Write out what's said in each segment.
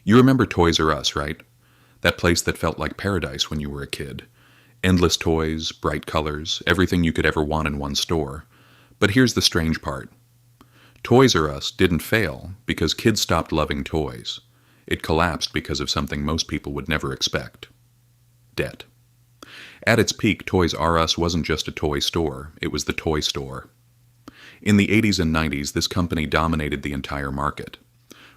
You remember Toys R Us, right? That place that felt like paradise when you were a kid. Endless toys, bright colors, everything you could ever want in one store. But here's the strange part. Toys R Us didn't fail because kids stopped loving toys. It collapsed because of something most people would never expect. Debt. At its peak, Toys R Us wasn't just a toy store, it was the toy store. In the 80s and 90s, this company dominated the entire market.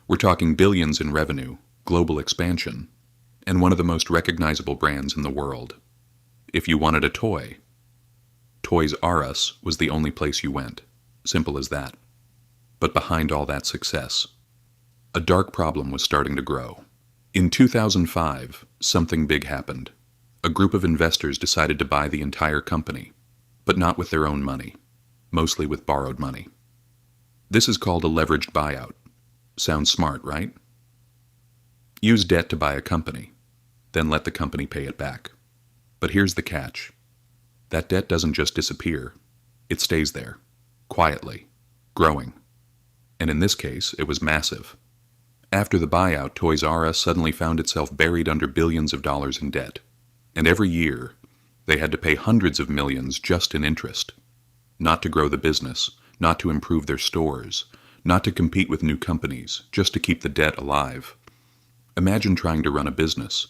We're talking billions in revenue, global expansion, and one of the most recognizable brands in the world. If you wanted a toy, Toys R Us was the only place you went. Simple as that. But behind all that success, a dark problem was starting to grow. In 2005, something big happened. A group of investors decided to buy the entire company, but not with their own money, mostly with borrowed money. This is called a leveraged buyout. Sounds smart, right? Use debt to buy a company, then let the company pay it back. But here's the catch. That debt doesn't just disappear. It stays there, quietly, growing. And in this case, it was massive. After the buyout, Toys R Us suddenly found itself buried under billions of dollars in debt. And every year, they had to pay hundreds of millions just in interest. Not to grow the business, not to improve their stores, not to compete with new companies, just to keep the debt alive. Imagine trying to run a business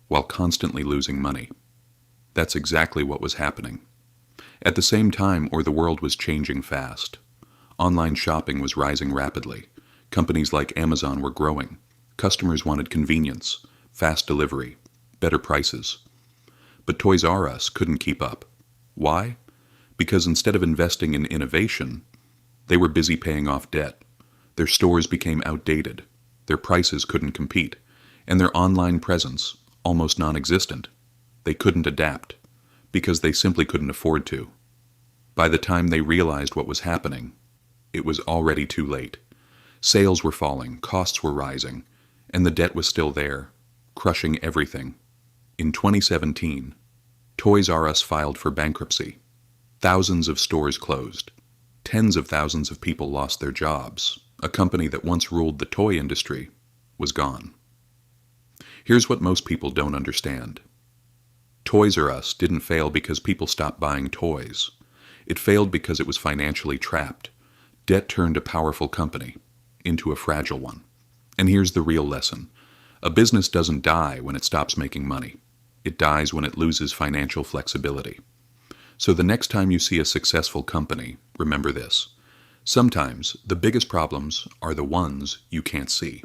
while constantly losing money. That's exactly what was happening. At the same time, the world was changing fast. Online shopping was rising rapidly. Companies like Amazon were growing. Customers wanted convenience, fast delivery, better prices. But Toys R Us couldn't keep up. Why? Because instead of investing in innovation, they were busy paying off debt. Their stores became outdated. Their prices couldn't compete. And their online presence, almost non-existent. They couldn't adapt, because they simply couldn't afford to. By the time they realized what was happening, it was already too late. Sales were falling, costs were rising, and the debt was still there, crushing everything. In 2017, Toys R Us filed for bankruptcy. Thousands of stores closed. Tens of thousands of people lost their jobs. A company that once ruled the toy industry was gone. Here's what most people don't understand. Toys R Us didn't fail because people stopped buying toys. It failed because it was financially trapped. Debt turned a powerful company into a fragile one. And here's the real lesson. A business doesn't die when it stops making money. It dies when it loses financial flexibility. So the next time you see a successful company, remember this. Sometimes the biggest problems are the ones you can't see.